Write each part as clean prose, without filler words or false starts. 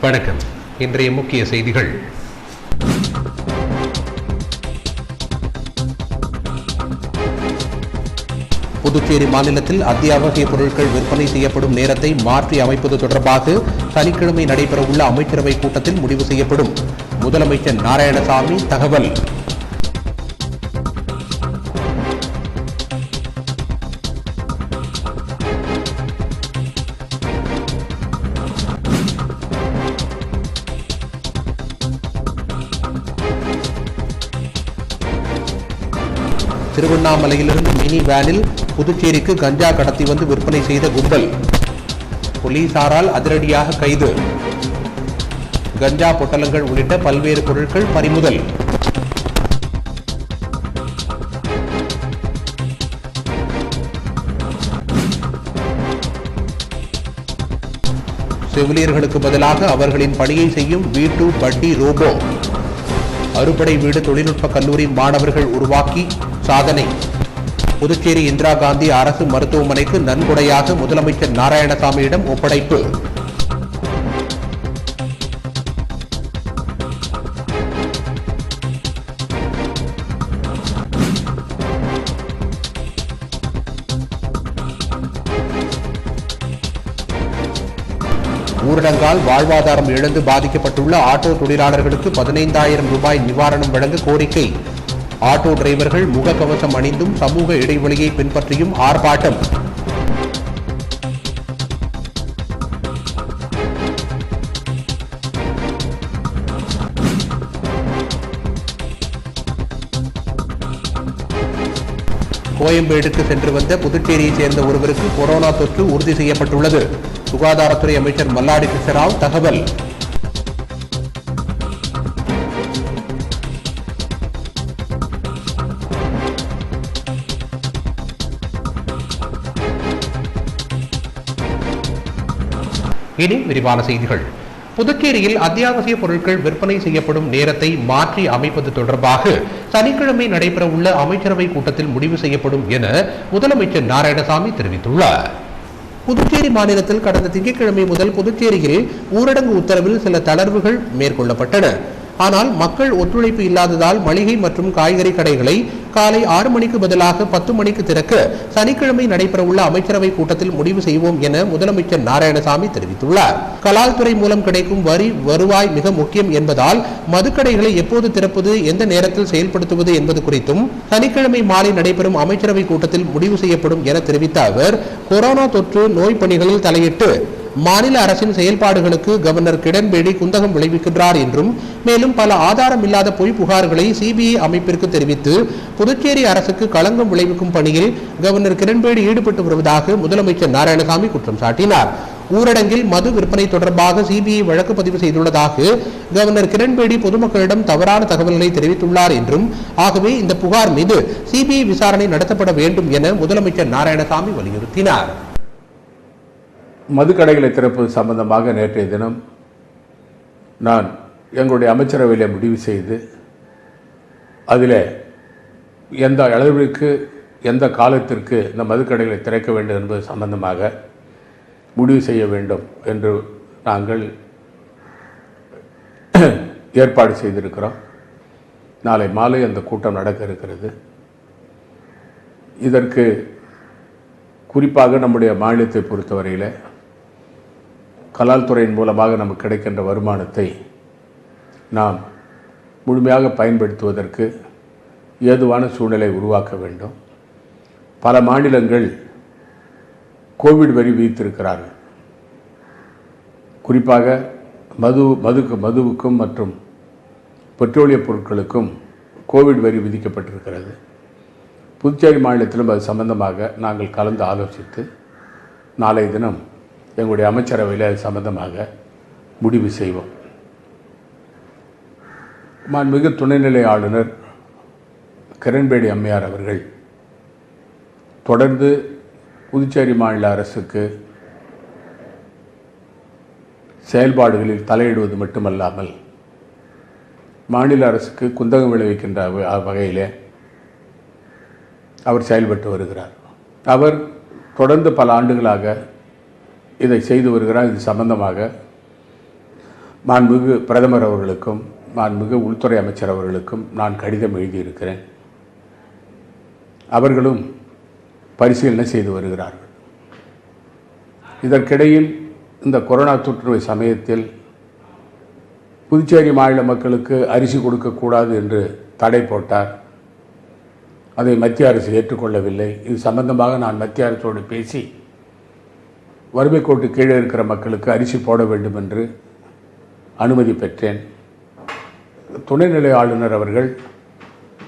வணக்கம். இன்றைய முக்கிய செய்திகள். புதுச்சேரி மாநிலத்தில் அத்தியாவசிய பொருட்கள் விற்பனை செய்யப்படும் நேரத்தை மாற்றி அமைப்பது தொடர்பாக சனிக்கிழமை நடைபெறவுள்ள அமைச்சரவை கூட்டத்தில் முடிவு செய்யப்படும். முதலமைச்சர் நாராயணசாமி தகவல். திருவண்ணாமலையிலிருந்து மினி வேனில் புதுச்சேரிக்கு கஞ்சா கடத்தி வந்து விற்பனை செய்த கும்பல் போலீசாரால் அதிரடியாக கைது. கஞ்சா பொட்டலங்கள் உள்ளிட்ட பல்வேறு பொருட்கள் பறிமுதல். செவிலியர்களுக்கு பதிலாக அவர்களின் பணியை செய்யும் V2 பட்டி ரோபோ. அறுபடை வீடு தொழில்நுட்ப கல்லூரி மாணவர்கள் உருவாக்கி சாதனை. புதுச்சேரி இந்திரா காந்தி அரசு மருத்துவமனைக்கு நன்கொடையாக முதலமைச்சர் நாராயணசாமியிடம் ஒப்படைப்பு. ஊரடங்கால் வாழ்வாதாரம் இழந்து பாதிக்கப்பட்டுள்ள ஆட்டோ தொழிலாளர்களுக்கு 15,000 ரூபாய் நிவாரணம் வழங்க கோரிக்கை. ஆட்டோ டிரைவர்கள் முகக்கவசம் அணிந்தும் சமூக இடைவெளியை பின்பற்றியும் ஆர்ப்பாட்டம். கோயம்பேடுக்கு சென்று வந்த புதுச்சேரியை சேர்ந்த ஒருவருக்கு கொரோனா தொற்று உறுதி செய்யப்பட்டுள்ளது. சுகாதாரத்துறை அமைச்சர் மல்லாடி கிருஷ்ணராவ் தகவல். இனி விரிவான செய்திகள். புதுச்சேரியில் அத்தியாவசிய பொருட்கள் விற்பனை செய்யப்படும் நேரத்தை மாற்றி அமைப்பது தொடர்பாக சனிக்கிழமை நடைபெறவுள்ள அமைச்சரவை கூட்டத்தில் முடிவு செய்யப்படும் என முதலமைச்சர் நாராயணசாமி தெரிவித்துள்ளார். புதுச்சேரி மாநிலத்தில் கடந்த திங்கட்கிழமை முதல் புதுச்சேரியில் ஊரடங்கு உத்தரவில் சில தளர்வுகள் மேற்கொள்ளப்பட்டன. ஆனால் மக்கள் ஒத்துழைப்பு இல்லாததால் மளிகை மற்றும் காய்கறி கடைகளை காலை 6 மணிக்கு பதிலாக 10 மணிக்கு திறக்க சனிக்கிழமை நடைபெறவுள்ள அமைச்சரவை கூட்டத்தில் முடிவு செய்வோம் என முதலமைச்சர் நாராயணசாமி தெரிவித்துள்ளார். கலால் துறை மூலம் கிடைக்கும் வருவாய் மிக முக்கியம் என்பதால் மதுக்கடைகளை எப்போது திறப்பது, எந்த நேரத்தில் செயல்படுத்துவது என்பது குறித்தும் சனிக்கிழமை மாலை நடைபெறும் அமைச்சரவை கூட்டத்தில் முடிவு செய்யப்படும் என தெரிவித்த அவர், கொரோனா தொற்று நோய் பணிகளில் தலையிட்டு மாநில அரசின் செயல்பாடுகளுக்கு கவர்னர் கிரண்பேடி குந்தகம் விளைவிக்கின்றார் என்றும், மேலும் பல ஆதாரம் இல்லாத பொய் புகார்களை CBI அமைப்பிற்கு தெரிவித்து புதுச்சேரி அரசுக்கு களங்கம் விளைவிக்கும் பணியில் கவர்னர் கிரண்பேடி ஈடுபட்டு வருவதாக முதலமைச்சர் நாராயணசாமி குற்றம் சாட்டினார். ஊரடங்கில் மது விற்பனை தொடர்பாக CBI வழக்கு பதிவு செய்துள்ளதாக கவர்னர் கிரண்பேடி பொதுமக்களிடம் தவறான தகவல்களை தெரிவித்துள்ளார் என்றும், ஆகவே இந்த புகார் மீது CBI விசாரணை நடத்தப்பட வேண்டும் என முதலமைச்சர் நாராயணசாமி வலியுறுத்தினார். மதுக்கடைகளை திறப்பது சம்பந்தமாக நேற்றைய தினம் நான் எங்களுடைய அமைச்சரவையில் முடிவு செய்து அதில் எந்த அளவிற்கு எந்த காலத்திற்கு இந்த மதுக்கடைகளை திறக்க வேண்டும் என்பது சம்பந்தமாக முடிவு செய்ய வேண்டும் என்று நாங்கள் ஏற்பாடு செய்திருக்கிறோம். நாளை மாலை அந்த கூட்டம் நடக்க இருக்கிறது. இதற்கு குறிப்பாக நம்முடைய மாநிலத்தை பொறுத்தவரையில் கலால் துறையின் மூலமாக நமக்கு கிடைக்கின்ற வருமானத்தை நாம் முழுமையாக பயன்படுத்துவதற்கு ஏதுவான சூழ்நிலை உருவாக்க வேண்டும். பல மாநிலங்கள் கோவிட் வரி விதித்திருக்கிறார்கள். குறிப்பாக மதுவுக்கும் மற்றும் பெட்ரோலிய பொருட்களுக்கும் கோவிட் வரி விதிக்கப்பட்டிருக்கிறது. புதுச்சேரி மாநிலத்திலும் அது சம்பந்தமாக நாங்கள் கலந்து ஆலோசித்து நாளை தினம் எங்களுடைய அமைச்சரவையில் அது சம்பந்தமாக முடிவு செய்வோம். மாண்புமிகு துணைநிலை ஆளுநர் கிரண்பேடி அம்மையார் அவர்கள் தொடர்ந்து புதுச்சேரி மாநில அரசுக்கு செயல்பாடுகளில் தலையிடுவது மட்டுமல்லாமல் மாநில அரசுக்கு குந்தகம் விளைவிக்கின்ற வகையிலே அவர் செயல்பட்டு வருகிறார். அவர் தொடர்ந்து பல ஆண்டுகளாக இதை செய்து வருகிறார். இது சம்பந்தமாக மாண்புமிகு பிரதமர் அவர்களுக்கும் மாண்புமிகு உள்துறை அமைச்சர் அவர்களுக்கும் நான் கடிதம் எழுதியிருக்கிறேன். அவர்களும் பரிசீலனை செய்து வருகிறார்கள். இதற்கிடையில் இந்த கொரோனா தொற்றுநோய் சமயத்தில் புதுச்சேரி மாநில மக்களுக்கு அரிசி கொடுக்கக்கூடாது என்று தடை போட்டார். அதை மத்திய அரசு ஏற்றுக்கொள்ளவில்லை. இது சம்பந்தமாக நான் மத்திய அரசோடு பேசி வறுமை கோட்டு கீழே இருக்கிற மக்களுக்கு அரிசி போட வேண்டும் என்று அனுமதி பெற்றேன். துணைநிலை ஆளுநர் அவர்கள்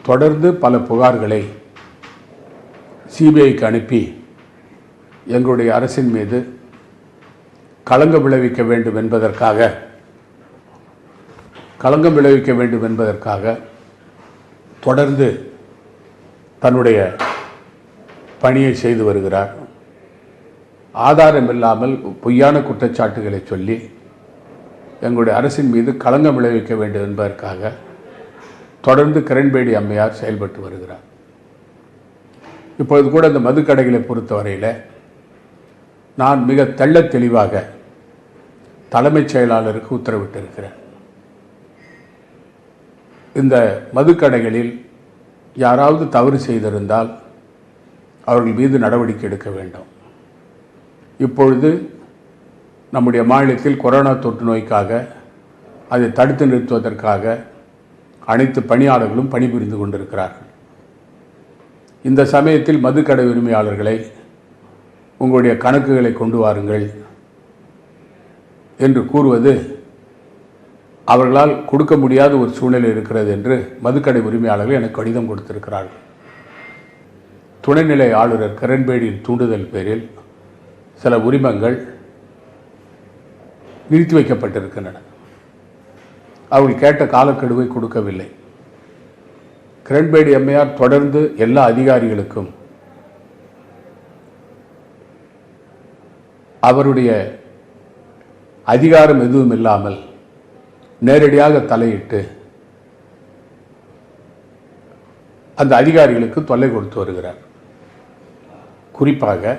தொடர்ந்து பல புகார்களை சிபிஐக்கு அனுப்பி எங்களுடைய அரசின் மீது களங்கம் விளைவிக்க வேண்டும் என்பதற்காக தொடர்ந்து தன்னுடைய பணியை செய்து வருகிறார். ஆதாரம் இல்லாமல் பொய்யான குற்றச்சாட்டுகளை சொல்லி எங்களுடைய அரசின் மீது களங்கம் விளைவிக்க வேண்டும் என்பதற்காக தொடர்ந்து கிரண்பேடி அம்மையார் செயல்பட்டு வருகிறார். இப்பொழுது கூட இந்த மதுக்கடைகளை பொறுத்தவரையில் நான் மிக தெள்ளத் தெளிவாக தலைமைச் செயலாளருக்கு உத்தரவிட்டிருக்கிறேன். இந்த மதுக்கடைகளில் யாராவது தவறு செய்திருந்தால் அவர்கள் மீது நடவடிக்கை எடுக்க வேண்டும். இப்பொழுது நம்முடைய மாநிலத்தில் கொரோனா தொற்று நோய்க்காக அதை தடுத்து நிறுத்துவதற்காக அனைத்து பணியாளர்களும் பணிபுரிந்து கொண்டிருக்கிறார்கள். இந்த சமயத்தில் மதுக்கடை உரிமையாளர்களை உங்களுடைய கணக்குகளை கொண்டு வாருங்கள் என்று கூறுவது அவர்களால் கொடுக்க முடியாத ஒரு சூழ்நிலை இருக்கிறது என்று மதுக்கடை உரிமையாளர்கள் எனக்கு கடிதம் கொடுத்திருக்கிறார்கள். துணைநிலை ஆளுநர் கிரண்பேடியின் தூண்டுதல் பேரில் சில உரிமங்கள் நிறுத்தி வைக்கப்பட்டிருக்கின்றன. அவர்கள் கேட்ட காலக்கெடுவை கொடுக்கவில்லை. கிரண்பேடி அம்மையார் தொடர்ந்து எல்லா அதிகாரிகளுக்கும் அவருடைய அதிகாரம் எதுவும் இல்லாமல் நேரடியாக தலையிட்டு அந்த அதிகாரிகளுக்கு தொல்லை கொடுத்து வருகிறார். குறிப்பாக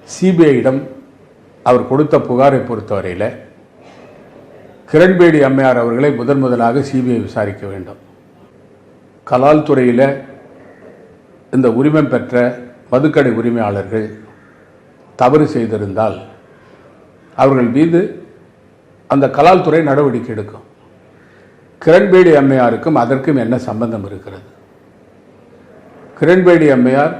சிபிஐயிடம் அவர் கொடுத்த புகாரை பொறுத்தவரையில் கிரண்பேடி அம்மையார் அவர்களை முதலாக சிபிஐ விசாரிக்க வேண்டும். கலால் துறையில் இந்த உரிமம் பெற்ற மதுக்கடை உரிமையாளர்கள் தவறு செய்திருந்தால் அவர்கள் மீது அந்த கலால் துறை நடவடிக்கை எடுக்கும். கிரண்பேடி அம்மையாருக்கும் அதற்கும் என்ன சம்பந்தம் இருக்கிறது? கிரண்பேடி அம்மையார்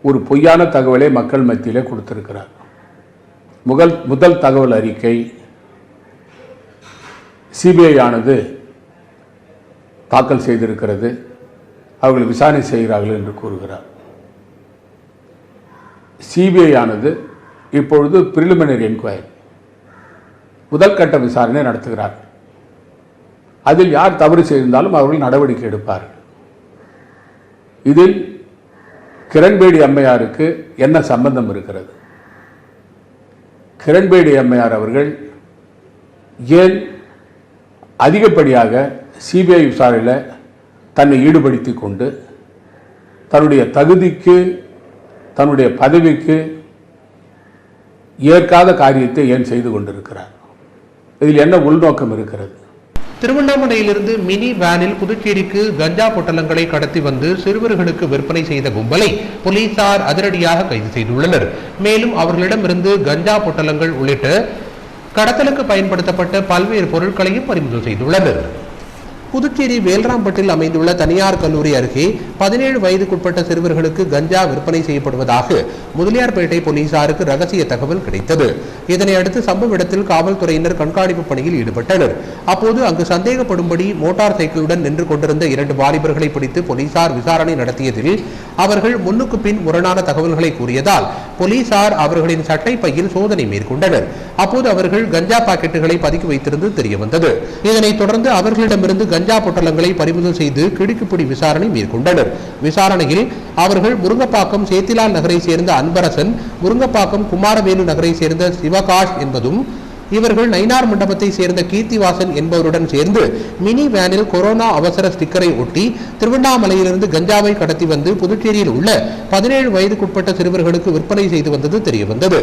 ஒரு பொய்யான தகவலை மக்கள் மத்தியிலே கொடுத்திருக்கிறார். முதல் தகவல் அறிக்கை சிபிஐ ஆனது தாக்கல் செய்திருக்கிறது, அவர்கள் விசாரணை செய்கிறார்கள் என்று கூறுகிறார். சிபிஐ ஆனது இப்பொழுது பிரிலிமினரி என்கொயரி முதல் கட்ட விசாரணை நடத்துகிறார். அதில் யார் தவறு செய்திருந்தாலும் அவர்கள் நடவடிக்கை எடுப்பார்கள். இதில் கிரண்பேடி அம்மையாருக்கு என்ன சம்பந்தம் இருக்கிறது? கிரண்பேடி அம்மையார் அவர்கள் ஏன் அதிகப்படியாக சிபிஐ விசாரணையில் தன்னை ஈடுபடுத்தி கொண்டு தன்னுடைய தகுதிக்கு தன்னுடைய பதவிக்கு ஏற்காத காரியத்தை ஏன் செய்து கொண்டிருக்கிறார்? இதில் என்ன உள்நோக்கம் இருக்கிறது? திருவண்ணாமலையிலிருந்து மினி வேனில் புதுச்சேரிக்கு கஞ்சா பொட்டலங்களை கடத்தி வந்து சிறுவர்களுக்கு விற்பனை செய்த கும்பலை போலீசார் அதிரடியாக கைது செய்துள்ளனர். மேலும் அவர்களிடமிருந்து கஞ்சா பொட்டலங்கள் உள்ளிட்ட கடத்தலுக்கு பயன்படுத்தப்பட்ட பல்வேறு பொருட்களையும் பறிமுதல் செய்துள்ளனர். புதுச்சேரி வேல்ராம்பட்டில் அமைந்துள்ள தனியார் கல்லூரி அருகே 17 வயதுக்குட்பட்ட சிறுவர்களுக்கு கஞ்சா விற்பனை செய்யப்படுவதாக முதலியார்பேட்டை போலீசாருக்கு ரகசிய தகவல் கிடைத்தது. இதனை அடுத்து சம்பவ இடத்தில் காவல்துறையினர் கண்காணிப்பு பணியில் ஈடுபட்டனர். அப்போது அங்கு சந்தேகப்படும்படி மோட்டார் சைக்கிளுடன் நின்று கொண்டிருந்த 2 வாலிபர்களை பிடித்து போலீசார் விசாரணை நடத்தியதில் அவர்கள் முன்னுக்கு பின் முரணான தகவல்களை கூறியதால் போலீசார் அவர்களின் சட்டை பையில் சோதனை மேற்கொண்டனர். அப்போது அவர்கள் கஞ்சா பாக்கெட்டுகளை பதுக்கி வைத்திருந்தது தெரியவந்தது. இதனைத் தொடர்ந்து அவர்களிடமிருந்து கஞ்சா பொட்டலங்களை பறிமுதல் செய்து கிடுக்குப்பிடி விசாரணை மேற்கொண்டனர். விசாரணையில் அவர்கள் முருங்கப்பாக்கம் சேத்திலால் நகரை சேர்ந்த அன்பரசன், முருங்கப்பாக்கம் குமாரவேலு நகரை சேர்ந்த சிவகாஷ் என்பதும், இவர்கள் நயினார் மண்டபத்தை சேர்ந்த கீர்த்திவாசன் என்பவருடன் சேர்ந்து மினி வேனில் கொரோனா அவசர ஸ்டிக்கரை ஒட்டி திருவண்ணாமலையிலிருந்து கஞ்சாவை கடத்தி வந்து புதுச்சேரியில் உள்ள 17 வயதுக்குட்பட்ட சிறுவர்களுக்கு விற்பனை செய்து வந்தது தெரியவந்தது.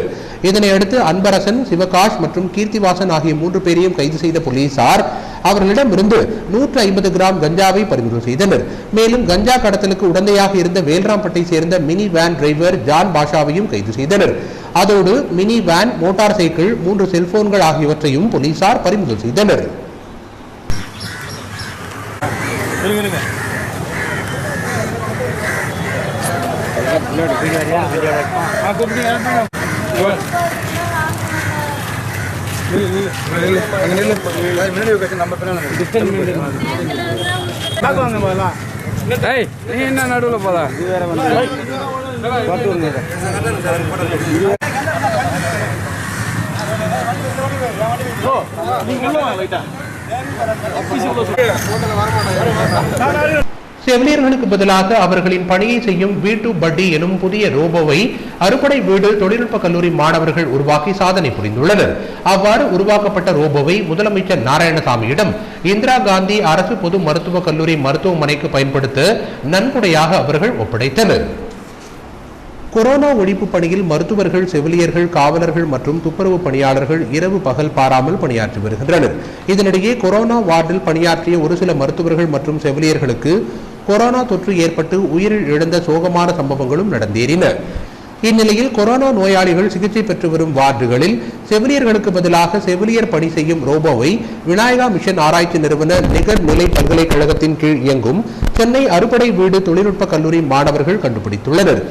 இதனையடுத்து அன்பரசன், சிவகாஷ் மற்றும் கீர்த்திவாசன் ஆகிய 3 பேரையும் கைது செய்த போலீசார் அவர்களிடமிருந்து 150 கிராம் கஞ்சாவை பறிமுதல் செய்தனர். மேலும் கஞ்சா கடத்தலுக்கு உடந்தையாக இருந்த வேல்ராம்பட்டை சேர்ந்த மினி வேன் டிரைவர் ஜான் பாஷாவையும் கைது செய்தனர். அதோடு மினி வேன், மோட்டார் சைக்கிள், 3 செல்போன்கள் ஆகியவற்றையும் போலீசார் பறிமுதல் செய்தனர். என்ன நடுவில் போதா செவிலியர்களுக்கு பதிலாக அவர்களின் பணியை செய்யும் V2 Buddy எனும் புதிய ரோபோவை அறுபடை வீடு தொழில்நுட்ப கல்லூரி மாணவர்கள் உருவாக்கி சாதனை புரிந்துள்ளனர். அவ்வாறு உருவாக்கப்பட்ட ரோபோவை முதலமைச்சர் நாராயணசாமியிடம் இந்திரா காந்தி அரசு பொது மருத்துவக் கல்லூரி மருத்துவமனைக்கு பயன்படுத்த நன்கொடையாக அவர்கள் ஒப்படைத்தனர். கொரோனா ஒழிப்பு பணியில் மருத்துவர்கள், செவிலியர்கள், காவலர்கள் மற்றும் துப்புரவு பணியாளர்கள் இரவு பகல் பாராமல் பணியாற்றி வருகின்றனர். இதனிடையே கொரோனா வார்டில் பணியாற்றிய ஒரு சில மருத்துவர்கள் மற்றும் செவிலியர்களுக்கு கொரோனா தொற்று ஏற்பட்டு உயிரில் இழந்த சோகமான சம்பவங்களும் நடந்தேறின. இந்நிலையில் கொரோனா நோயாளிகள் சிகிச்சை பெற்று வரும் வார்டுகளில் செவிலியர்களுக்கு பதிலாக செவிலியர் பணி செய்யும் ரோபோவை விநாயகா மிஷன் ஆராய்ச்சி நிறுவன நிகர்நிலை பல்கலைக்கழகத்தின் கீழ் இயங்கும் சென்னை அறுபடை வீடு தொழில்நுட்ப கல்லூரி மாணவர்கள் கண்டுபிடித்துள்ளனர்.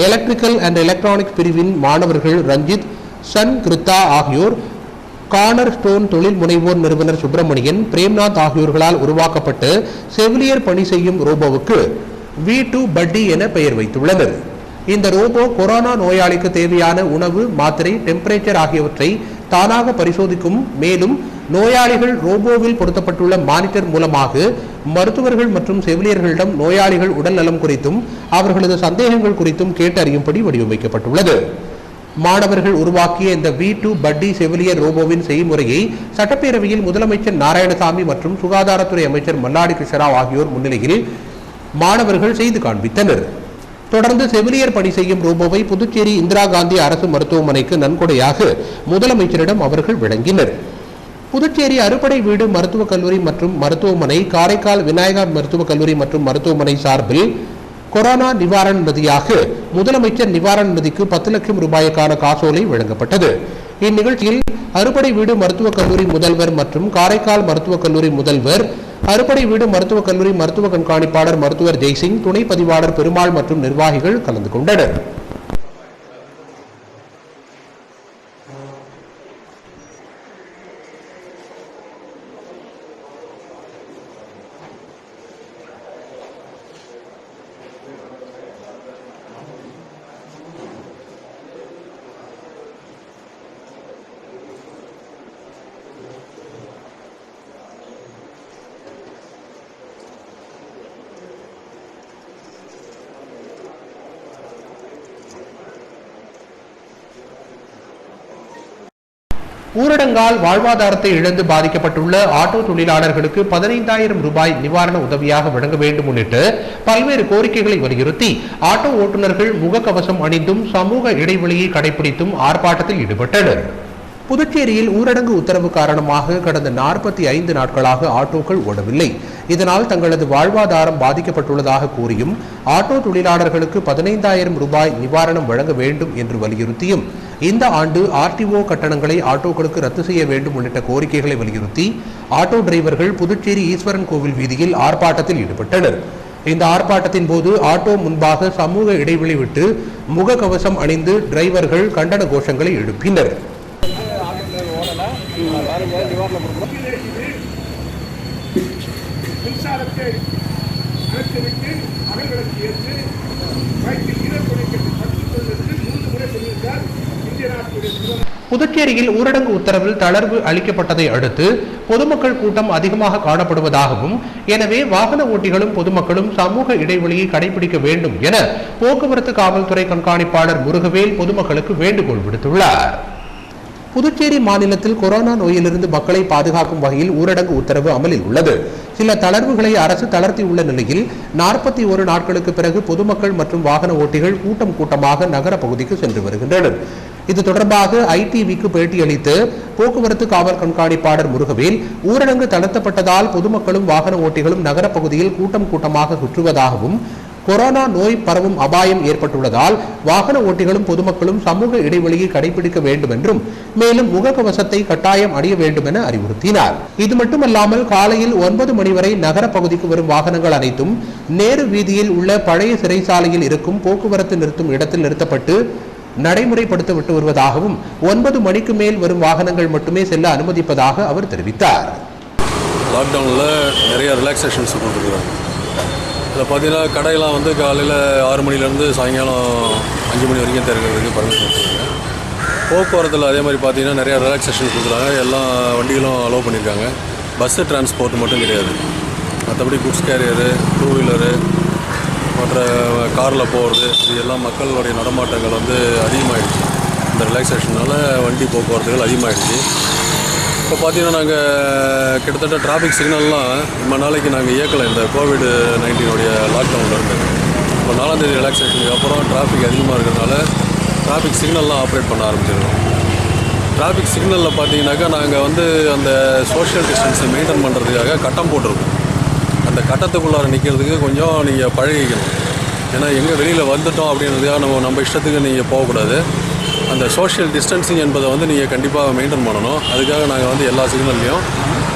எலக்ட்ரிக்கல் அண்ட் எலக்ட்ரானிக்ஸ் பிரிவின் மாணவர்கள் ரஞ்சித், சன் கிருத்தா ஆகியோர் கார்னர் ஸ்டோன் தொழில் முனைவோர் நிறுவனர் சுப்பிரமணியன், பிரேம்நாத் ஆகியோர்களால் உருவாக்கப்பட்ட செவிலியர் பணி செய்யும் ரோபோவுக்கு V2 Buddy என பெயர் வைத்துள்ளனர். இந்த ரோபோ கொரோனா நோயாளிக்கு தேவையான உணவு, மாத்திரை, டெம்பரேச்சர் ஆகியவற்றை தானாக பரிசோதிக்கும். மேலும் நோயாளிகள் ரோபோவில் பொருத்தப்பட்டுள்ள மானிட்டர் மூலமாக மருத்துவர்கள் மற்றும் செவிலியர்களிடம் நோயாளிகள் உடல் நலம் குறித்தும் அவர்களது சந்தேகங்கள் குறித்தும் கேட்டறியும்படி வடிவமைக்கப்பட்டுள்ளது. மாணவர்கள் உருவாக்கிய இந்த V2 Buddy செவிலியர் ரோபோவின் செய்முறையை சட்டப்பேரவையில் முதலமைச்சர் நாராயணசாமி மற்றும் சுகாதாரத்துறை அமைச்சர் மல்லாடி கிருஷ்ணராவ் ஆகியோர் முன்னிலையில் மாணவர்கள் செய்து காண்பித்தனர். தொடர்ந்து செவிலியர் பணி செய்யும் ரோபோவை புதுச்சேரி இந்திரா காந்தி அரசு மருத்துவமனைக்கு நன்கொடையாக முதலமைச்சரிடம் அவர்கள் வழங்கினர். புதுச்சேரி அறுபடை வீடு மருத்துவக் கல்லூரி மற்றும் மருத்துவமனை, காரைக்கால் விநாயகா மருத்துவக் கல்லூரி மற்றும் மருத்துவமனை சார்பில் கொரோனா நிவாரண நிதியாக முதலமைச்சர் நிவாரண நிதிக்கு 10 லட்சம் ரூபாய்க்கான காசோலை வழங்கப்பட்டது. இந்நிகழ்ச்சியில் அறுபடை வீடு மருத்துவக் கல்லூரி முதல்வர் மற்றும் காரைக்கால் மருத்துவக் கல்லூரி முதல்வர், அறுபடை வீடு மருத்துவக் கல்லூரி மருத்துவ கண்காணிப்பாளர் மருத்துவர் ஜெய்சிங், துணை பதிவாளர் பெருமாள் மற்றும் நிர்வாகிகள் கலந்து கொண்டனர். ஊரடங்கால் வாழ்வாதாரத்தை இழந்து பாதிக்கப்பட்டுள்ள ஆட்டோ தொழிலாளர்களுக்கு 15,000 ரூபாய் நிவாரண உதவியாக வழங்க வேண்டும் உள்ளிட்ட பல்வேறு கோரிக்கைகளை வலியுறுத்தி ஆட்டோ ஓட்டுநர்கள் முகக்கவசம் அணிந்தும் சமூக இடைவெளியை கடைபிடித்தும் ஆர்ப்பாட்டத்தில் ஈடுபட்டனர். புதுச்சேரியில் ஊரடங்கு உத்தரவு காரணமாக கடந்த 45 நாட்களாக ஆட்டோக்கள் ஓடவில்லை. இதனால் தங்களது வாழ்வாதாரம் பாதிக்கப்பட்டுள்ளதாக கூறியும் ஆட்டோ தொழிலாளர்களுக்கு 15,000 ரூபாய் நிவாரணம் வழங்க வேண்டும் என்று வலியுறுத்தியும் இந்த ஆண்டு RTO கட்டணங்களை ஆட்டோக்களுக்கு ரத்து செய்ய வேண்டும் உள்ளிட்ட கோரிக்கைகளை வலியுறுத்தி ஆட்டோ டிரைவர்கள் புதுச்சேரி ஈஸ்வரன் கோவில் வீதியில் ஆர்ப்பாட்டத்தில் ஈடுபட்டனர். இந்த ஆர்ப்பாட்டத்தின் போது ஆட்டோ முன்பாக சமூக இடைவெளி விட்டு முகக்கவசம் அணிந்து டிரைவர்கள் கண்டன கோஷங்களை எழுப்பினர். மின்சாரத்தை அணைத்துவிட்டு அகல்களுக்கு ஏற்று புதுச்சேரியில் ஊரடங்கு உத்தரவில் தளர்வு அளிக்கப்பட்டதை அடுத்து பொதுமக்கள் கூட்டம் அதிகமாக காணப்படுவதாகவும், எனவே வாகன ஓட்டிகளும் பொதுமக்களும் சமூக இடைவெளியை கடைபிடிக்க வேண்டும் என போக்குவரத்து காவல்துறை கண்காணிப்பாளர் முருகவேல் பொதுமக்களுக்கு வேண்டுகோள் விடுத்துள்ளார். புதுச்சேரி மாநிலத்தில் கொரோனா நோயிலிருந்து மக்களை பாதுகாக்கும் வகையில் ஊரடங்கு உத்தரவு அமலில் உள்ளது. சில தளர்வுகளை அரசு தளர்த்தியுள்ள நிலையில் 41 நாட்களுக்கு பிறகு பொதுமக்கள் மற்றும் வாகன ஓட்டிகள் கூட்டமாக நகர பகுதிக்கு சென்று வருகின்றனர். இது தொடர்பாக ஐடிவிக்கு பேட்டியளித்து போக்குவரத்து காவல் கண்காணிப்பாளர் முருகவேல், ஊரடங்கு தளர்த்தப்பட்டதால் பொதுமக்களும் வாகன ஓட்டிகளும் நகர பகுதியில் கூட்டமாக சுற்றுவதாகவும், கொரோனா நோய் பரவும் அபாயம் ஏற்பட்டுள்ளதால் வாகன ஓட்டிகளும் பொதுமக்களும் சமூக இடைவெளியை கடைபிடிக்க வேண்டும் என்றும், மேலும் முகக்கவசத்தை கட்டாயம் அணிய வேண்டும் என அறிவுறுத்தினார். இது மட்டுமல்லாமல் காலையில் 9 மணி வரை நகர பகுதிக்கு வரும் வாகனங்கள் அனைத்தும் நேரு வீதியில் உள்ள பழைய சிறைச்சாலையில் இருக்கும் போக்குவரத்து நிறுத்தும் இடத்தில் நிறுத்தப்பட்டு நடைமுறைப்படுத்தப்பட்டு வருவதாகவும், 9 மணிக்கு மேல் வரும் வாகனங்கள் மட்டுமே செல்ல அனுமதிப்பதாக அவர் தெரிவித்தார். லாக்டவுனில் நிறைய ரிலாக்ஸேஷன்ஸ் கொடுத்துருக்குறாங்க. இதில் பார்த்தீங்கன்னா கடையெல்லாம் வந்து காலையில் 6 மணிலேருந்து சாயங்காலம் 5 மணி வரைக்கும் திறக்கிறதுக்கு பர்மிஷன் கொடுத்துருக்காங்க. போக்குவரத்தில் அதே மாதிரி பார்த்தீங்கன்னா நிறையா ரிலாக்ஸேஷன் கொடுக்குறாங்க. எல்லா வண்டிகளும் அலோவ் பண்ணியிருக்காங்க. பஸ்ஸு டிரான்ஸ்போர்ட் மட்டும் கிடையாது. மற்றபடி குட்ஸ் கேரியரு, 2 வீலரு, மற்ற காரில் போகிறது, இது எல்லாம் மக்களுடைய நடமாட்டங்கள் வந்து அதிகமாகிடுச்சு. இந்த ரிலாக்ஸேஷனால் வண்டி போக்குவரத்துகள் அதிகமாகிடுச்சு. இப்போ பார்த்தீங்கன்னா நாங்கள் கிட்டத்தட்ட டிராஃபிக் சிக்னல்லாம் ரொம்ப நாளைக்கு நாங்கள் இயக்கலை. இந்த கோவிட்-19 லாக்டவுனில் இருந்து இப்போ 4ஆம் தேதி ரிலாக்ஸேஷனுக்கு அப்புறம் டிராஃபிக் அதிகமாக இருக்கிறதுனால டிராஃபிக் சிக்னல்லாம் ஆப்ரேட் பண்ண ஆரம்பிச்சிருக்கோம். டிராஃபிக் சிக்னலில் பார்த்தீங்கன்னாக்கா நாங்கள் வந்து அந்த சோஷியல் டிஸ்டன்ஸை மெயின்டைன் பண்ணுறதுக்காக கட்டம் போட்டிருக்கோம். அந்த கட்டத்துக்குள்ளார நிற்கிறதுக்கு கொஞ்சம் நீங்கள் பழகிக்கணும். ஏன்னா எங்கே வெளியில் வந்துட்டோம் அப்படின்றதுக்காக நம்ம இஷ்டத்துக்கு நீங்கள் போகக்கூடாது. அந்த சோஷியல் டிஸ்டன்சிங் என்பதை வந்து நீங்கள் கண்டிப்பாக மெயின்டைன் பண்ணணும். அதுக்காக நாங்கள் வந்து எல்லா சிக்னல்லையும்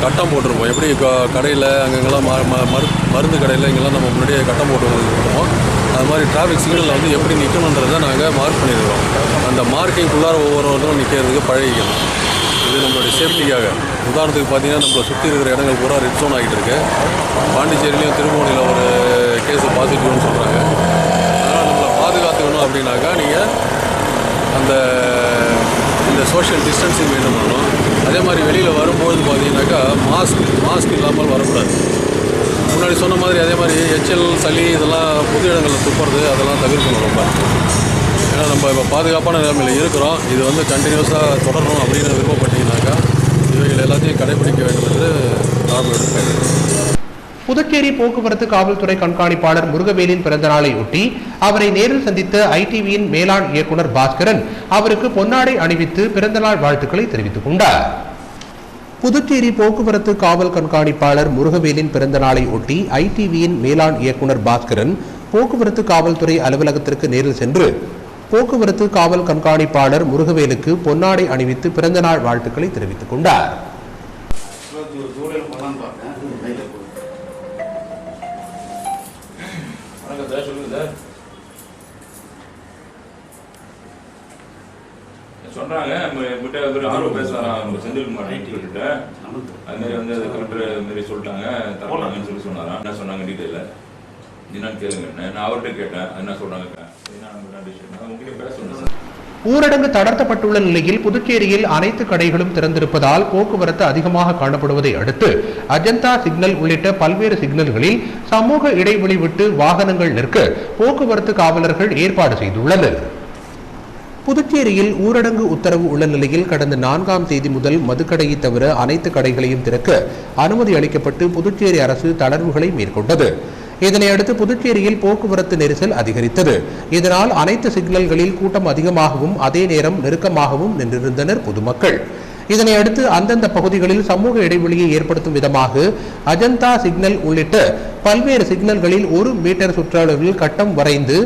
கட்டம் போட்டிருப்போம். எப்படி கடையில் அங்கங்கெல்லாம் மருந்து கடையில் இங்கெல்லாம் நம்ம முன்னாடியே கட்டம் போட்டு கொடுப்போம். அது மாதிரி டிராஃபிக் சிக்னலில் வந்து எப்படி நிற்கணுன்றதை நாங்கள் மார்க் பண்ணியிருக்கிறோம். அந்த மார்க்கிங்குள்ளார ஒவ்வொருவரும் நிற்கிறதுக்கு பழகிக்கணும். இது நம்மளுடைய சேஃப்டிக்காக. உதாரணத்துக்கு பார்த்தீங்கன்னா நம்மளை சுற்றி இருக்கிற இடங்கள் பூரா ரெட் ஜோன் ஆகிட்டு இருக்கு. பாண்டிச்சேரியிலையும் திருமூணியில் ஒரு கேஸு பாசிட்டிவ்னு சொல்கிறாங்க. அதனால் நம்மளை பாதுகாத்துக்கணும் அப்படின்னாக்கா நீங்கள் இந்த சோஷியல் டிஸ்டன்சிங் மெயின்டைன் பண்ணணும். அதே மாதிரி வெளியில் வரும்போது பார்த்தீங்கன்னாக்கா மாஸ்க் இல்லாமல் வரக்கூடாது. முன்னாடி சொன்ன மாதிரி அதே மாதிரி எச்சல், சளி இதெல்லாம் பொது இடங்களில் துப்புறது அதெல்லாம் தவிர்க்கணும் ரொம்ப. ஏன்னா நம்ம இப்போ பாதுகாப்பான நிலைமையில் இருக்கிறோம். இது வந்து கண்டினியூஸாக தொடரணும் அப்படின்னு விருப்பப்பட்டீங்கன்னாக்கா இவைகள் எல்லாத்தையும் கடைபிடிக்க வேண்டும் என்று நாம் எடுத்துக்கிறேன். புதுச்சேரி போக்குவரத்து காவல்துறை கண்காணிப்பாளர் முருகவேலின் பிறந்த நாளை ஒட்டி அவரை நேரில் சந்தித்த ஐடிவியின் மேலாண் இயக்குனர் பாஸ்கரன் அவருக்கு பொன்னாடை அணிவித்து பிறந்தநாள் வாழ்த்துக்களை தெரிவித்துக் கொண்டார். புதுச்சேரி போக்குவரத்து காவல் கண்காணிப்பாளர் முருகவேலின் பிறந்த நாளை ஒட்டி ஐடிவியின் மேலாண் இயக்குனர் பாஸ்கரன் போக்குவரத்து காவல்துறை அலுவலகத்திற்கு நேரில் சென்று போக்குவரத்து காவல் கண்காணிப்பாளர் முருகவேலுக்கு பொன்னாடை அணிவித்து பிறந்தநாள் வாழ்த்துக்களை தெரிவித்துக் கொண்டார். சொன்னாங்க பேசுறாங்க செந்தில்குமார் கிட்ட அது மாதிரி வந்து அது கலெக்டர் மாதிரி சொல்லிட்டாங்க தரலாங்கன்னு சொன்னாராம். என்ன சொன்னாங்க டீட்டெயில என்னன்னு கேளுங்க. நான் அவர்கிட்ட கேட்டேன் என்ன சொல்றாங்க. ஊரடங்கு தளர்த்தப்பட்டுள்ள நிலையில் புதுச்சேரியில் அனைத்து கடைகளும் திறந்திருப்பதால் போக்குவரத்து அதிகமாக காணப்படுவதை அடுத்து அஜந்தா சிக்னல் உள்ளிட்ட பல்வேறு சிக்னல்களில் சமூக இடைவெளி விட்டு வாகனங்கள் நிற்க போக்குவரத்து காவலர்கள் ஏற்பாடு செய்துள்ளனர். புதுச்சேரியில் ஊரடங்கு உத்தரவு உள்ள நிலையில் கடந்த 4ஆம் தேதி முதல் மதுக்கடையை தவிர அனைத்து கடைகளையும் திறக்க அனுமதி அளிக்கப்பட்டு புதுச்சேரி அரசு தளர்வுகளை மேற்கொண்டது. இதனையடுத்து புதுச்சேரியில் போக்குவரத்து நெரிசல் அதிகரித்தது. இதனால் அனைத்து சிக்னல்களில் கூட்டம் அதிகமாகவும் அதே நேரம் நெருக்கமாகவும் நின்றிருந்தனர் பொதுமக்கள். இதனையடுத்து அந்தந்த பகுதிகளில் சமூக இடைவெளியை ஏற்படுத்தும் விதமாக அஜந்தா சிக்னல் உள்ளிட்ட பல்வேறு சிக்னல்களில் 1 மீட்டர் சுற்றளவில் கட்டம் வரைந்து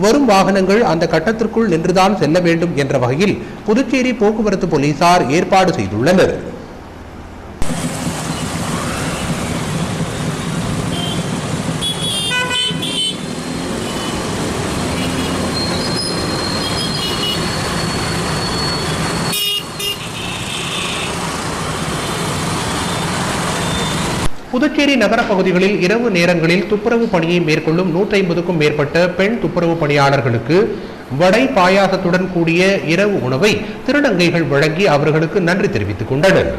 வரும் வாகனங்கள் அந்த கட்டத்திற்குள் நின்றுதான் செல்ல வேண்டும் என்ற வகையில் புதுச்சேரி போக்குவரத்து போலீசார் ஏற்பாடு செய்துள்ளனர். புதுச்சேரி நகர பகுதிகளில் இரவு நேரங்களில் துப்புரவு பணியை மேற்கொள்ளும் 150க்கும் மேற்பட்ட பெண் துப்புரவு பணியாளர்களுக்கு வடை பாயாசத்துடன் கூடிய இரவு உணவை திருநங்கைகள் வழங்கி அவர்களுக்கு நன்றி தெரிவித்துக் கொண்டனர்.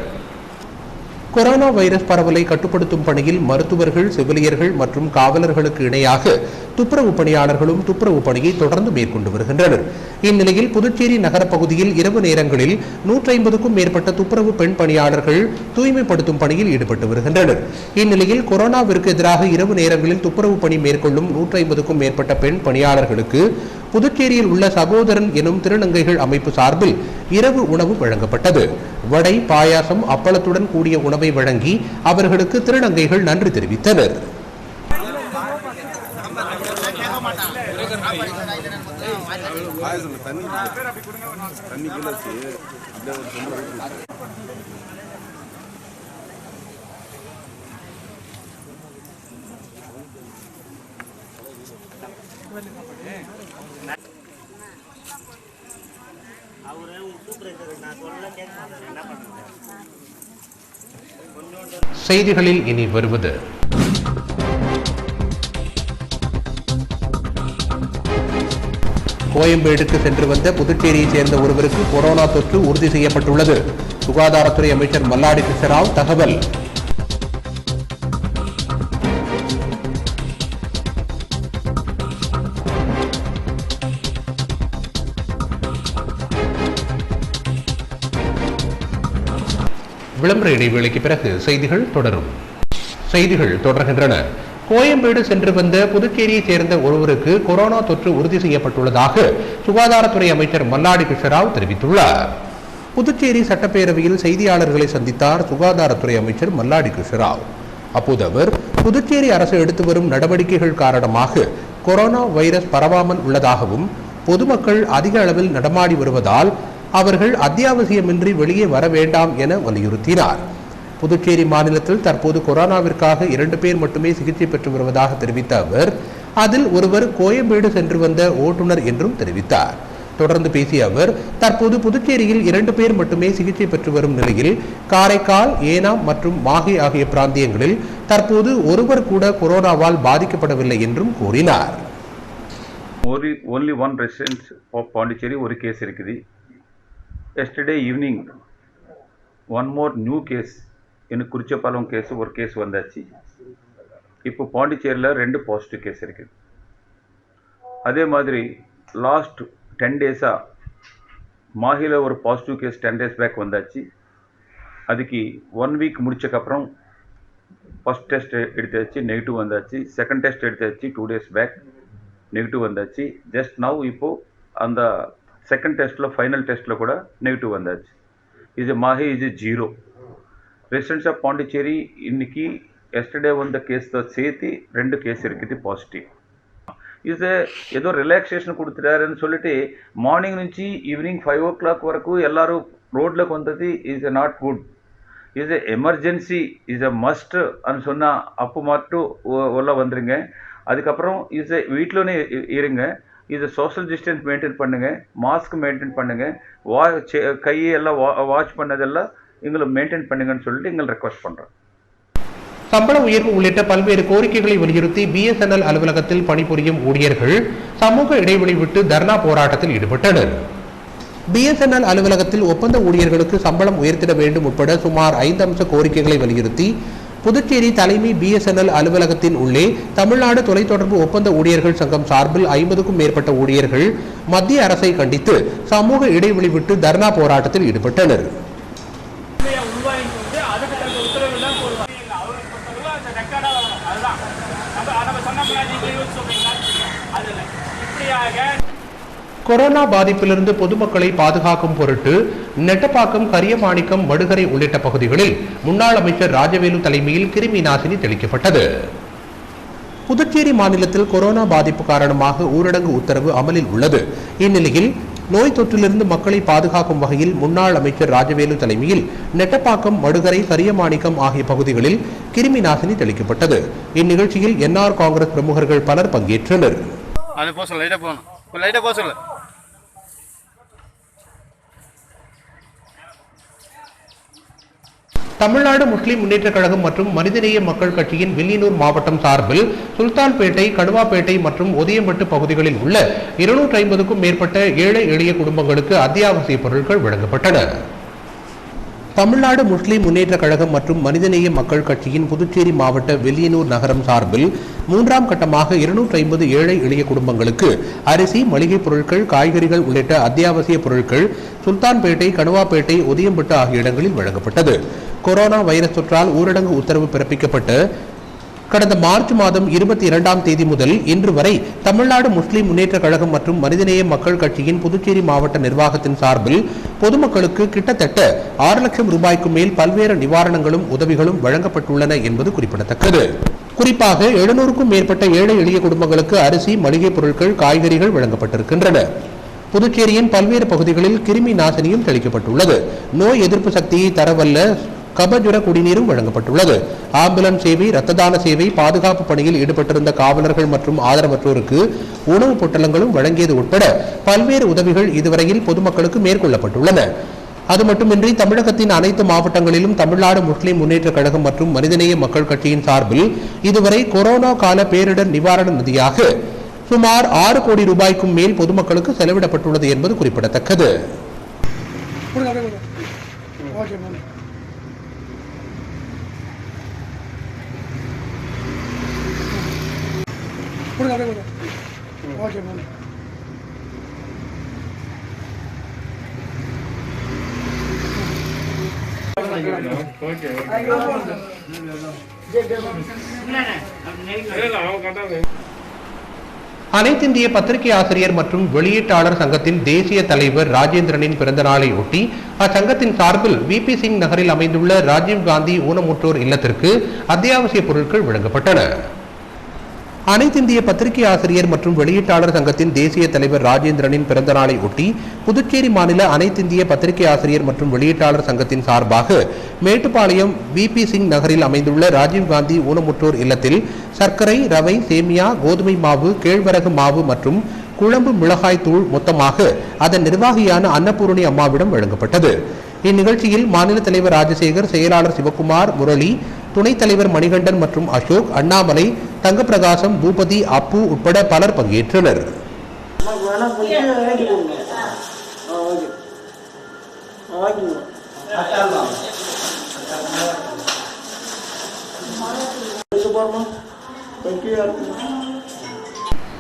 கொரோனா வைரஸ் பரவலை கட்டுப்படுத்தும் பணியில் மருத்துவர்கள், செவிலியர்கள் மற்றும் காவலர்களுக்கு இணையாக துப்புரவு பணியாளர்களும் துப்புரவு பணியை தொடர்ந்து மேற்கொண்டு வருகின்றனர். இந்நிலையில் புதுச்சேரி நகர பகுதியில் இரவு நேரங்களில் 150க்கும் மேற்பட்ட துப்புரவு பெண் பணியாளர்கள் தூய்மைப்படுத்தும் பணியில் ஈடுபட்டு வருகின்றனர். இந்நிலையில் கொரோனாவிற்கு எதிராக இரவு நேரங்களில் துப்புரவு பணி மேற்கொள்ளும் 150க்கும் மேற்பட்ட பெண் பணியாளர்களுக்கு புதுச்சேரியில் உள்ள சகோதரன் எனும் திருநங்கைகள் அமைப்பு சார்பில் இரவு உணவு வழங்கப்பட்டது. வடை, பாயாசம், அப்பளத்துடன் கூடிய உணவை வழங்கி அவர்களுக்கு திருநங்கைகள் நன்றி தெரிவித்தனர். செய்திகளில் இனி வருவது கோயம்பேடுக்கு சென்று வந்த புதுச்சேரியை சேர்ந்த ஒருவருக்கு கொரோனா தொற்று உறுதி செய்யப்பட்டுள்ளது. சுகாதாரத்துறை அமைச்சர் மல்லாடி கிருஷ்ணராவ் தகவல். விளம்பர இடைவேளைக்கு பிறகு செய்திகள் தொடரும். செய்திகள் தொடர்கின்றன. கோயம்பேடு சென்று வந்த புதுச்சேரியை சேர்ந்த ஒருவருக்கு கொரோனா தொற்று உறுதி செய்யப்பட்டுள்ளதாக சுகாதாரத்துறை அமைச்சர் மல்லாடி கிருஷ்ணராவ் தெரிவித்துள்ளார். புதுச்சேரி சட்டப்பேரவையில் செய்தியாளர்களை சந்தித்தார் சுகாதாரத்துறை அமைச்சர் மல்லாடி கிருஷ்ணராவ். அப்போது அவர் புதுச்சேரி அரசு எடுத்து வரும் நடவடிக்கைகள் காரணமாக கொரோனா வைரஸ் பரவாமல் உள்ளதாகவும் பொதுமக்கள் அதிக அளவில் நடமாடி வருவதால் அவர்கள் அத்தியாவசியமின்றி வெளியே வர வேண்டாம் என வலியுறுத்தினார். புதுச்சேரி மாநிலத்தில் தற்போது கொரோனாவிற்காக 2 பேர் மட்டுமே சிகிச்சை பெற்று வருவதாக தெரிவித்த அவர் அதில் ஒருவர் கோயம்பேடு சென்று வந்த ஓட்டுநர் என்றும் தெரிவித்தார். தொடர்ந்து பேசிய அவர் தற்போது புதுச்சேரியில் 2 பேர் மட்டுமே சிகிச்சை பெற்று வரும் நிலையில் காரைக்கால், ஏனாம் மற்றும் மாஹே ஆகிய பிராந்தியங்களில் தற்போது ஒருவர் கூட கொரோனாவால் பாதிக்கப்படவில்லை என்றும் கூறினார். Only one resident of Pondicherry ஒரு கேஸ் இருக்குது. Yesterday evening one more new case எனக்கு குறிச்சபாலம் கேஸ் ஒரு கேஸ் வந்தாச்சு. இப்போ பாண்டிச்சேரியில் 2 பாசிட்டிவ் கேஸ் இருக்குது. அதே மாதிரி லாஸ்ட் 10 டேஸாக மாஹியில் ஒரு பாசிட்டிவ் கேஸ் 10 டேஸ் பேக் வந்தாச்சு. அதுக்கு 1 வீக் முடிச்சக்கப்புறம் ஃபர்ஸ்ட் டெஸ்ட் எடுத்தாச்சு, நெகட்டிவ் வந்தாச்சு. செகண்ட் டெஸ்ட் எடுத்தாச்சு 2 டேஸ் பேக், நெகட்டிவ் வந்தாச்சு. ஜஸ்ட் நவ் இப்போது அந்த செகண்ட் டெஸ்ட்டில் ஃபைனல் டெஸ்ட்டில் கூட நெகட்டிவ் வந்தாச்சு. இது மாஹி இது 0. ரெசிடென்ட்ஸ் ஆஃப் பாண்டிச்சேரி இன்னைக்கு எஸ்டர்டே வந்த கேஸை சேர்த்து 2 கேஸ் இருக்குது பாசிட்டிவ். இது ஏதோ ரிலாக்ஸேஷன் கொடுத்துட்டாருன்னு சொல்லிட்டு மார்னிங் నుంచి ఈవినింగ్ 5 o'clock వరకు எல்லாರೂ ரோட்லக்கு வந்தது இஸ் நாட் குட். இது எமர்ஜென்சி இஸ் அ மஸ்ட் అని சொன்னா அப்போ மட்டும் உள்ள வந்துருங்க. அதுக்கப்புறம் இது வீட்டிலோனே இருங்க. இது சோஷியல் டிஸ்டன்ஸ் மெயின்டைன் பண்ணுங்க, மாஸ்க் மெயின்டைன் பண்ணுங்க, கையெல்லாம் வாஷ் பண்ணதெல்லாம் எங்களை மெயின்டைன் பண்ணுங்கன்னு சொல்லிட்டு எங்களை ரெக்வஸ்ட் பண்றோம். சம்பள உயர்வு உள்ளிட்ட பல்வேறு கோரிக்கைகளை வலியுறுத்தி BSNL அலுவலகத்தில் பணிபுரியும் ஊழியர்கள் சமூக இடைவெளி விட்டு தர்ணா போராட்டத்தில் ஈடுபட்டனர். BSNL அலுவலகத்தில் ஒப்பந்த ஊழியர்களுக்கு சம்பளம் உயர்த்திட வேண்டும் உட்பட சுமார் 5 அம்ச கோரிக்கைகளை வலியுறுத்தி புதுச்சேரி தலைமை BSNL அலுவலகத்தின் உள்ளே தமிழ்நாடு தொலைத்தொடர்பு ஒப்பந்த ஊழியர்கள் சங்கம் சார்பில் 50க்கும் மேற்பட்ட ஊழியர்கள் மத்திய அரசை கண்டித்து சமூக இடைவெளி விட்டு தர்ணா போராட்டத்தில் ஈடுபட்டனர். கொரோனா பாதிப்பிலிருந்து பொதுமக்களை பாதுகாக்கும் பொருட்டு நெட்டப்பாக்கம், கரியமாணிக்கம், வடுகரை உள்ளிட்ட பகுதிகளில் முன்னாள் அமைச்சர் ராஜவேலு தலைமையில் கிருமி நாசினி தெளிக்கப்பட்டது. புதுச்சேரி மாநிலத்தில் கொரோனா பாதிப்பு காரணமாக ஊரடங்கு உத்தரவு அமலில் உள்ளது. இந்நிலையில் நோய் தொற்றிலிருந்து மக்களை பாதுகாக்கும் வகையில் முன்னாள் அமைச்சர் ராஜவேலு தலைமையில் நெட்டப்பாக்கம், வடுகரை, கரியமாணிக்கம் ஆகிய பகுதிகளில் கிருமி நாசினி தெளிக்கப்பட்டது. இந்நிகழ்ச்சியில் NR காங்கிரஸ் பிரமுகர்கள் பலர் பங்கேற்றனர். தமிழ்நாடு முஸ்லிம் முன்னேற்ற கழகம் மற்றும் மனிதநேய மக்கள் கட்சியின் வில்லியனூர் மாவட்டம் சார்பில் சுல்தான்பேட்டை, கடுவாப்பேட்டை மற்றும் ஒதியம்பட்டு பகுதிகளில் உள்ள 250க்கும் மேற்பட்ட ஏழை எளிய குடும்பங்களுக்கு அத்தியாவசிய பொருட்கள் வழங்கப்பட்டன. தமிழ்நாடு முஸ்லிம் முன்னேற்ற கழகம் மற்றும் மனிதநேய மக்கள் கட்சியின் புதுச்சேரி மாவட்ட வில்லியனூர் நகரம் சார்பில் 3ஆம் கட்டமாக 250 ஏழை எளிய குடும்பங்களுக்கு அரிசி, மளிகைப் பொருட்கள், காய்கறிகள் உள்ளிட்ட அத்தியாவசிய பொருட்கள் சுல்தான்பேட்டை, கணுவாப்பேட்டை, உதயம்பட்டு ஆகிய இடங்களில் வழங்கப்பட்டது. கொரோனா வைரஸ் தொற்றால் ஊரடங்கு உத்தரவு பிறப்பிக்கப்பட்டு கடந்த மார்ச் மாதம் 22ஆம் தேதி முதல் இன்று வரை தமிழ்நாடு முஸ்லிம் முன்னேற்ற கழகம் மற்றும் மனிதநேய மக்கள் கட்சியின் புதுச்சேரி மாவட்ட நிர்வாகத்தின் சார்பில் பொதுமக்களுக்கு கிட்டத்தட்ட 6 லட்சம் ரூபாய்க்கு மேல் பல்வேறு நிவாரணங்களும் உதவிகளும் வழங்கப்பட்டுள்ளன என்பது குறிப்பிடத்தக்கது. குறிப்பாக 700க்கும் மேற்பட்ட ஏழை எளிய குடும்பங்களுக்கு அரிசி, மளிகைப் பொருட்கள், காய்கறிகள் வழங்கப்பட்டிருக்கின்றன. புதுச்சேரியின் பல்வேறு பகுதிகளில் கிருமி நாசினியும் தெளிக்கப்பட்டுள்ளது. நோய் எதிர்ப்பு சக்தியை தரவல்ல கபஜுர குடிநீரும் வழங்கப்பட்டுள்ளது. ஆம்புலன்ஸ் சேவை, இரத்த தான சேவை, பாதுகாப்பு பணியில் ஈடுபட்டிருந்த காவலர்கள் மற்றும் ஆதரவற்றோருக்கு உணவுப் பொட்டலங்களும் வழங்கியது உட்பட பல்வேறு உதவிகள் இதுவரையில் பொதுமக்களுக்கு மேற்கொள்ளப்பட்டுள்ளன. அது மட்டுமின்றி தமிழகத்தின் அனைத்து மாவட்டங்களிலும் தமிழ்நாடு முஸ்லிம் முன்னேற்ற கழகம் மற்றும் மனிதநேய மக்கள் கட்சியின் சார்பில் இதுவரை கொரோனா கால பேரிடர் நிவாரண நிதியாக சுமார் 6 கோடி ரூபாய்க்கும் மேல் பொதுமக்களுக்கு செலவிடப்பட்டுள்ளது என்பது குறிப்பிடத்தக்கது. அனைத்திந்திய பத்திரிகை ஆசிரியர் மற்றும் வெளியீட்டாளர் சங்கத்தின் தேசிய தலைவர் ராஜேந்திரனின் பிறந்த நாளை ஒட்டி அச்சங்கத்தின் சார்பில் விபி சிங் நகரில் அமைந்துள்ள ராஜீவ்காந்தி ஊனமுற்றோர் இல்லத்திற்கு அத்தியாவசிய பொருட்கள் வழங்கப்பட்டன. அனைத்திந்திய பத்திரிகை ஆசிரியர் மற்றும் வெளியீட்டாளர் சங்கத்தின் தேசிய தலைவர் ராஜேந்திரனின் பிறந்த நாளை ஒட்டி புதுச்சேரி மாநில அனைத்திந்திய பத்திரிகை ஆசிரியர் மற்றும் வெளியீட்டாளர் சங்கத்தின் சார்பாக மேட்டுப்பாளையம் விபி சிங் நகரில் அமைந்துள்ள ராஜீவ்காந்தி ஊனமுற்றோர் இல்லத்தில் சர்க்கரை, ரவை, சேமியா, கோதுமை மாவு, கேழ்வரகு மாவு மற்றும் குழம்பு மிளகாய் தூள் மொத்தமாக அதன் நிர்வாகியான அன்னபூரணி அம்மாவிடம் வழங்கப்பட்டது. இந்நிகழ்ச்சியில் மாநில தலைவர் ராஜசேகர், செயலாளர் சிவகுமார், முரளி, துணைத் தலைவர் மணிகண்டன் மற்றும் அசோக், அண்ணாமலை, தங்கப்பிரகாசம், பூபதி, அப்பு உட்பட பலர் பங்கேற்றனர்.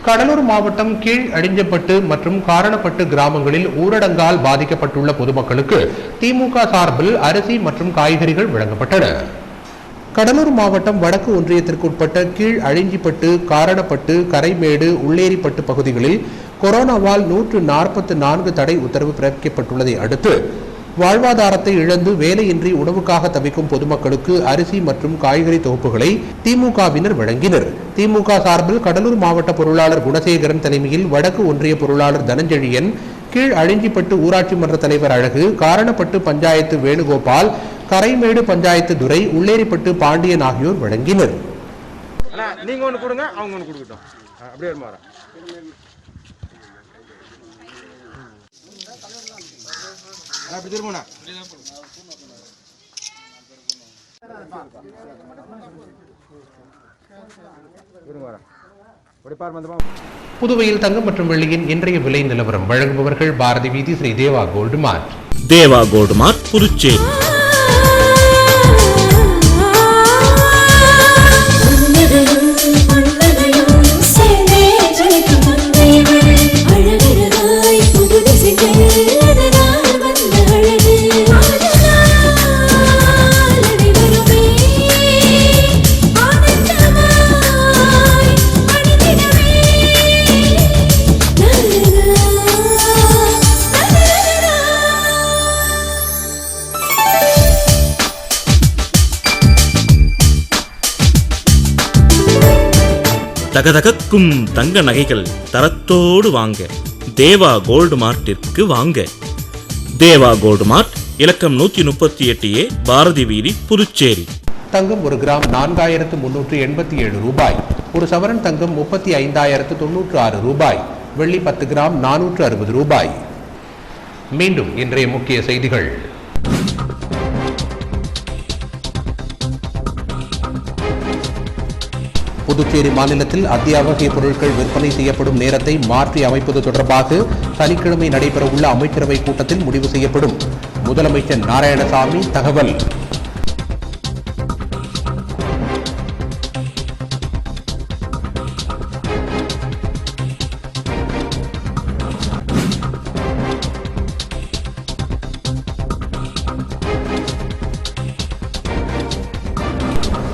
கடலூர் மாவட்டம் கீழ் அடிஞ்சப்பட்டு மற்றும் காரணப்பட்டு கிராமங்களில் ஊரடங்கால் பாதிக்கப்பட்டுள்ள பொதுமக்களுக்கு திமுக சார்பில் அரிசி மற்றும் காய்கறிகள் வழங்கப்பட்டன. கடலூர் மாவட்டம் வடக்கு ஒன்றியத்திற்குட்பட்ட கீழ் அழிஞ்சிப்பட்டு, காரணப்பட்டு, கரைமேடு, உள்ளேரிப்பட்டு பகுதிகளில் கொரோனாவால் 144 தடை உத்தரவு பிறப்பிக்கப்பட்டுள்ளதை அடுத்து வாழ்வாதாரத்தை இழந்து வேலையின்றி உணவுக்காக தவிக்கும் பொதுமக்களுக்கு அரிசி மற்றும் காய்கறி தொகுப்புகளை திமுகவினர் வழங்கினர். திமுக சார்பில் கடலூர் மாவட்ட பொருளாளர் குணசேகரன் தலைமையில் வடக்கு ஒன்றிய பொருளாளர் தனஞ்செழியன், கீழ் அழிஞ்சிப்பட்டு ஊராட்சி மன்ற தலைவர் அழகு, காரணப்பட்டு பஞ்சாயத்து வேணுகோபால், கரைமேடு பஞ்சாயத்து துரை, உள்ளேரிப்பட்டு பாண்டியன் ஆகியோர் வழங்கினர். நீங்க ஒண்ணு கொடுங்க, அவங்க ஒண்ணு கொடுக்கட்டும். அப்படியே மாறா அப்படி திரும்புனா புதுவையில் தங்கம் மற்றும் வெள்ளியின் இன்றைய விலை நிலவரம் வழங்குபவர்கள் பாரதி வீதி ஸ்ரீ தேவா கோல்டு மார்ட். தேவா கோல்டு மார்ட், புதுச்சேரி. தகதகக்கும் தங்க நகைகள் தரத்தோடு வாங்க தேவா கோல்டு மார்ட்டிற்கு வாங்க. தேவா கோல்டு மார்ட், இலக்கம் 138A, பாரதி வீதி, புதுச்சேரி. தங்கம் 1 கிராம் 4387 ரூபாய். ஒரு சவரன் தங்கம் 35,096 ரூபாய். வெள்ளி 10 கிராம் 460 ரூபாய். மீண்டும் இன்றைய முக்கிய செய்திகள். புதுச்சேரி மாநிலத்தில் அத்தியாவசிய பொருட்கள் விற்பனை செய்யப்படும் நேரத்தை மாற்றி அமைப்பது தொடர்பாக சனிக்கிழமை நடைபெறவுள்ள அமைச்சரவை கூட்டத்தில் முடிவு செய்யப்படும். முதலமைச்சர் நாராயணசாமி தகவல்.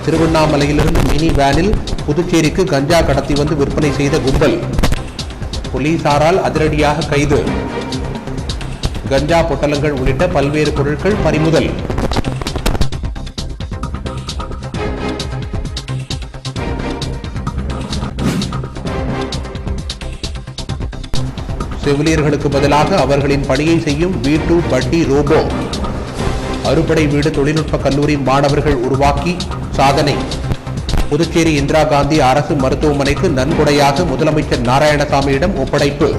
திருவண்ணாமலையிலிருந்து மினி வேனில் புதுச்சேரிக்கு கஞ்சா கடத்தி வந்து விற்பனை செய்த கும்பல் போலீசாரால் அதிரடியாக கைது. கஞ்சா பொட்டலங்கள் உள்ளிட்ட பல்வேறு பொருட்கள் பறிமுதல். செவிலியர்களுக்கு பதிலாக அவர்களின் பணியை செய்யும் V2 பட்டி ரோபோ. அறுபடை வீடு தொழில்நுட்ப கல்லூரி மாணவர்கள் உருவாக்கி சாதனை. புதுச்சேரி இந்திரா காந்தி அரசு மருத்துவமனைக்கு நன்கொடையாக முதலமைச்சர் நாராயணசாமியிடம் ஒப்படைப்பு.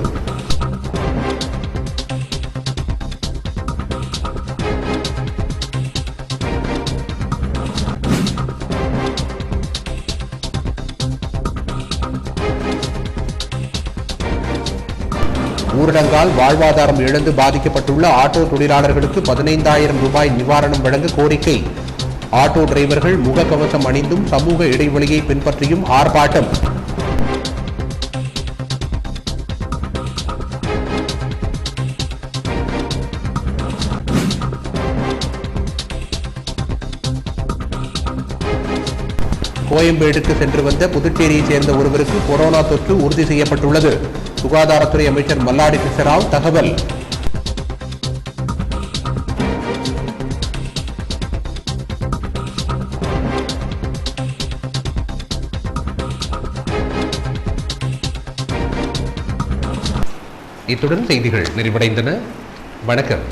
ஊரடங்கால் வாழ்வாதாரம் இழந்து பாதிக்கப்பட்டுள்ள ஆட்டோ தொழிலாளர்களுக்கு 15,000 ரூபாய் நிவாரணம் வழங்க கோரிக்கை. ஆட்டோ டிரைவர்கள் முகக்கவசம் அணிந்தும் சமூக இடைவெளியை பின்பற்றியும் ஆர்ப்பாட்டம். கோயம்பேடுக்கு சென்று வந்த புதுச்சேரியை சேர்ந்த ஒருவருக்கு கொரோனா தொற்று உறுதி செய்யப்பட்டுள்ளது. சுகாதாரத்துறை அமைச்சர் மல்லாடி கிருஷ்ணராவ் தகவல். இத்துடன் செய்திகள் நிறைவடைந்தன. வணக்கம்.